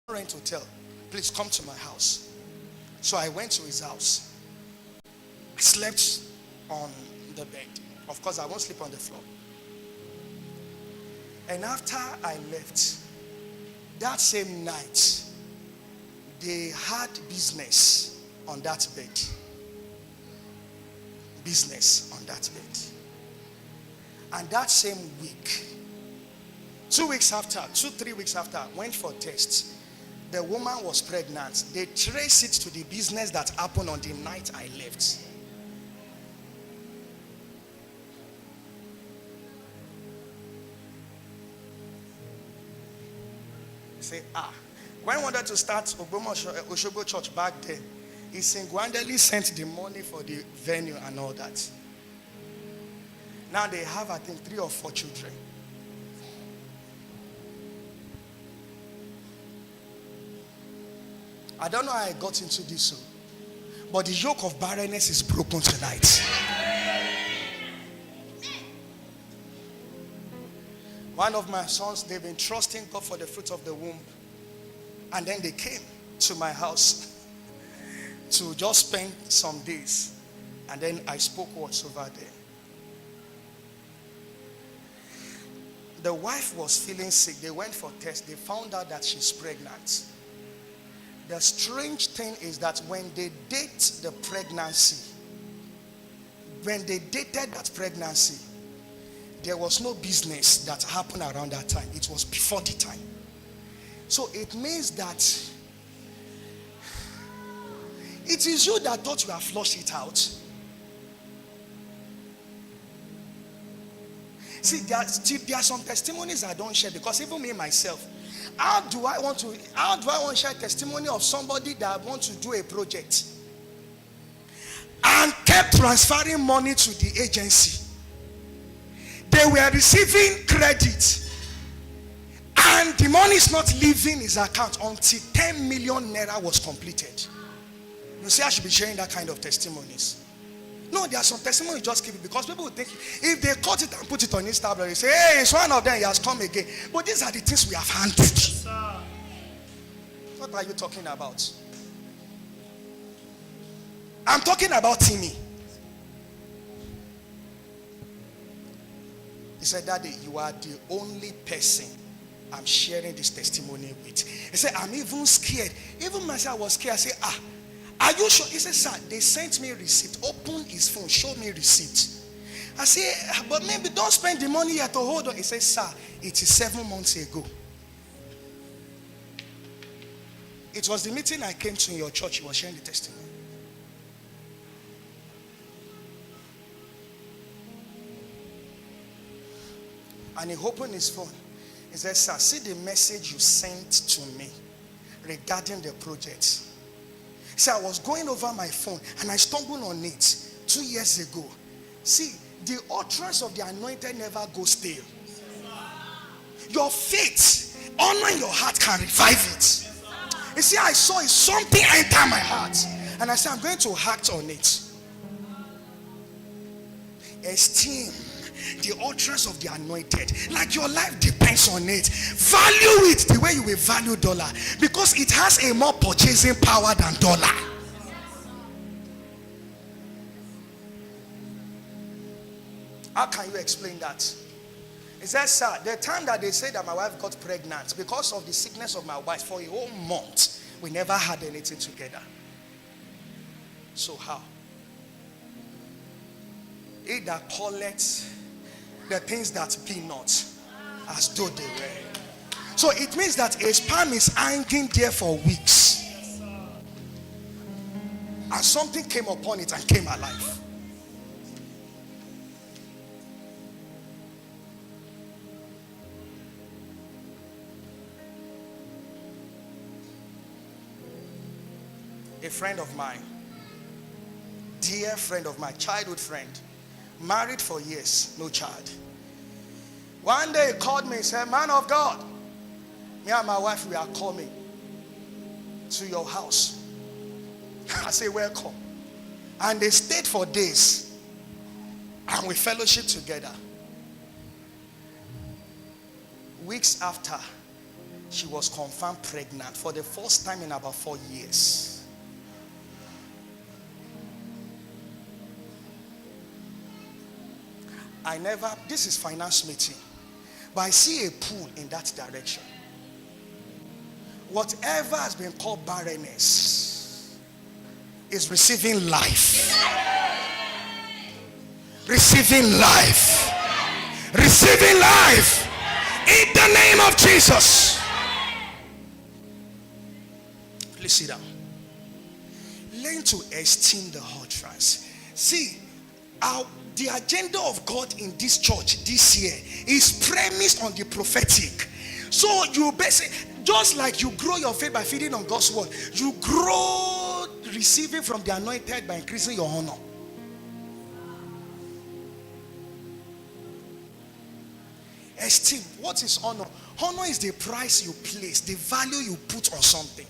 rent hotel. Please come to my house. So I went to his house. I slept on the bed. Of course, I won't sleep on the floor. And after I left, that same night, they had business on that bed. Business on that bed. And that same week, 3 weeks after, went for tests. The woman was pregnant. They traced it to the business that happened on the night I left. Say, when I wanted to start Oshobo Church back then, he single-handedly sent the money for the venue and all that. Now they have, I think, 3 or 4 children. I don't know how I got into this, but the yoke of barrenness is broken tonight. One of my sons, they've been trusting God for the fruit of the womb. And then they came to my house to just spend some days. And then I spoke words over there. The wife was feeling sick. They went for tests. They found out that she's pregnant. The strange thing is that when they date the pregnancy, when they dated that pregnancy, there was no business that happened around that time. It was before the time. So it means that it is you that thought you have flushed it out. See, there are some testimonies I don't share, because even me myself, how do I want to share testimony of somebody that wants to do a project and kept transferring money to the agency? They were receiving credit and the money is not leaving his account until 10 million naira was completed. You see, I should be sharing that kind of testimonies. No, there are some testimonies just keep it, because people will think if they cut it and put it on Instagram, they say, hey, it's one of them, he has come again. But these are the things we have handled. What are you talking about? I'm talking about Timmy. He said, Daddy, you are the only person I'm sharing this testimony with. He said, I'm even scared. Even myself was scared. I said, are you sure? He said, sir, they sent me receipt. Open his phone, show me receipt. I said, but maybe don't spend the money yet to hold on. He said, sir, it is 7 months ago. It was the meeting I came to in your church. He was sharing the testimony. And he opened his phone. He said, sir, see the message you sent to me regarding the project. He said, I was going over my phone and I stumbled on it 2 years ago. See, the utterance of the anointed never goes stale. Your faith, honor in your heart can revive it. You see, I saw it, something enter my heart. And I said, I'm going to act on it. Esteem the utterance of the anointed, like your life depends on it. Value it the way you will value dollar, because it has a more purchasing power than dollar. How can you explain that? He said, sir, the time that they said that my wife got pregnant, because of the sickness of my wife, for a whole month we never had anything together. So how? He that calleth the things that be not as though they were. So it means that a sperm is hanging there for weeks, and something came upon it and came alive. A friend of mine, dear friend of mine, childhood friend, married for years, no child. One day he called me and said, man of God, me and my wife, we are coming to your house. I say, welcome. And they stayed for days and we fellowship together. Weeks after, she was confirmed pregnant for the first time in about 4 years. This is finance meeting, but I see a pull in that direction. Whatever has been called barrenness is receiving life. Receiving life. Receiving life. In the name of Jesus. Please sit down. Learn to esteem the utterance. See, the agenda of God in this church this year is premised on the prophetic. So you basically, just like you grow your faith by feeding on God's word, you grow receiving from the anointed by increasing your honor. Esteem. What is honor? Honor is the price you place, the value you put on something.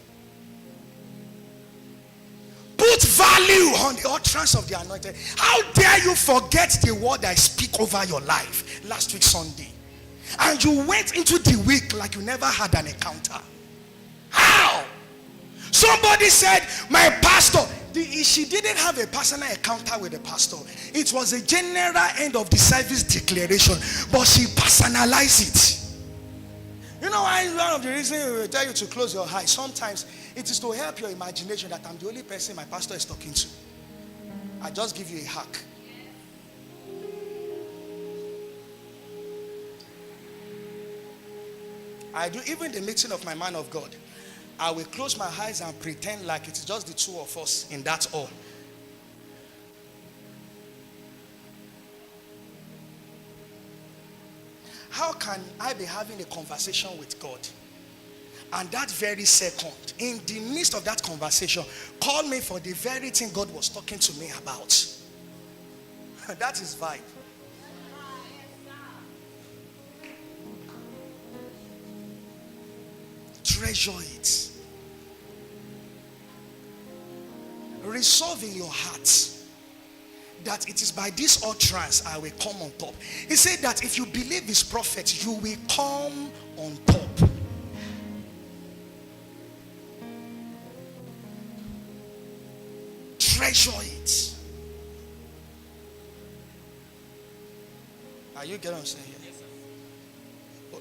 Put value on the utterance of the anointed. How dare you forget the word I speak over your life last week Sunday, and you went into the week like you never had an encounter? How? Somebody said, my pastor, she didn't have a personal encounter with the pastor. It was a general end of the service declaration, but she personalized it. You know why? One of the reasons we will tell you to close your eyes, sometimes it is to help your imagination that I'm the only person my pastor is talking to. I just give you a hack. I do, even the meeting of my man of God, I will close my eyes and pretend like it's just the two of us in that hall. How can I be having a conversation with God, and that very second, in the midst of that conversation, call me for the very thing God was talking to me about? That is vibe. Treasure it. Resolve in your heart that it is by this utterance I will come on top. He said that if you believe his prophet, you will come on top. Treasure it. Are you getting what I'm saying here?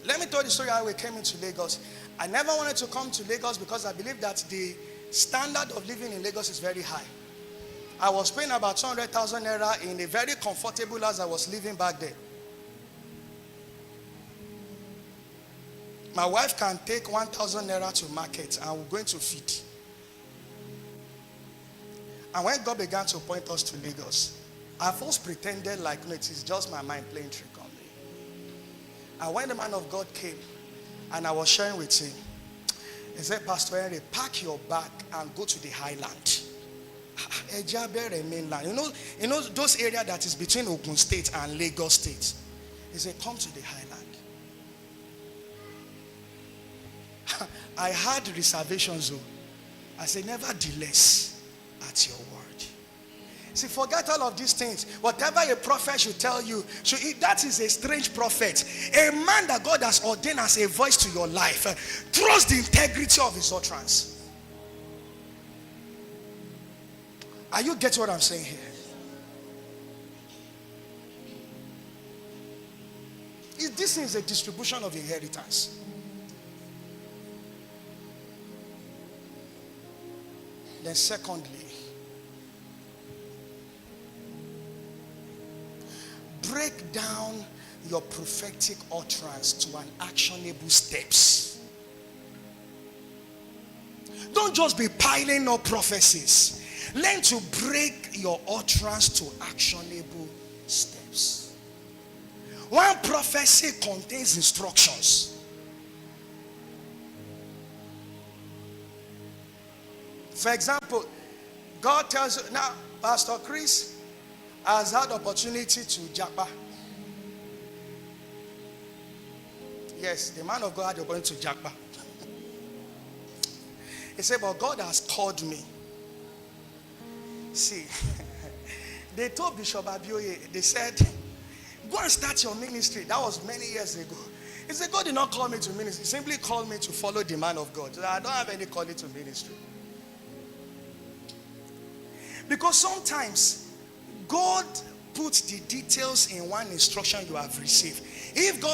Let me tell you the story how we came into Lagos. I never wanted to come to Lagos because I believe that the standard of living in Lagos is very high. I was paying about 200,000 naira in a very comfortable house I was living back then. My wife can take 1,000 naira to market and we're going to feed. And when God began to point us to Lagos, I first pretended like, no, it is just my mind playing trick on me. And when the man of God came, and I was sharing with him, he said, Pastor Henry, pack your bag and go to the highland. Mainland. You know those areas that is between Ogun State and Lagos State. He said, come to the highland. I had reservations though. I said, nevertheless, at your word. See, forget all of these things. Whatever a prophet should tell you, that is a strange prophet. A man that God has ordained as a voice to your life. Trust the integrity of his utterance. Are you getting what I'm saying here? This is a distribution of inheritance. Then secondly, break down your prophetic utterance to an actionable steps. Don't just be piling up prophecies. Learn to break your utterance to actionable steps. One prophecy contains instructions. For example, God tells you, now, Pastor Chris has had opportunity to Japa. Yes, the man of God had the opportunity to Japa. He said, but God has called me. See, they told Bishop Abioye, they said, go and start your ministry. That was many years ago. He said, God did not call me to ministry. He simply called me to follow the man of God. I don't have any calling to ministry. Because sometimes God puts the details in one instruction you have received. If God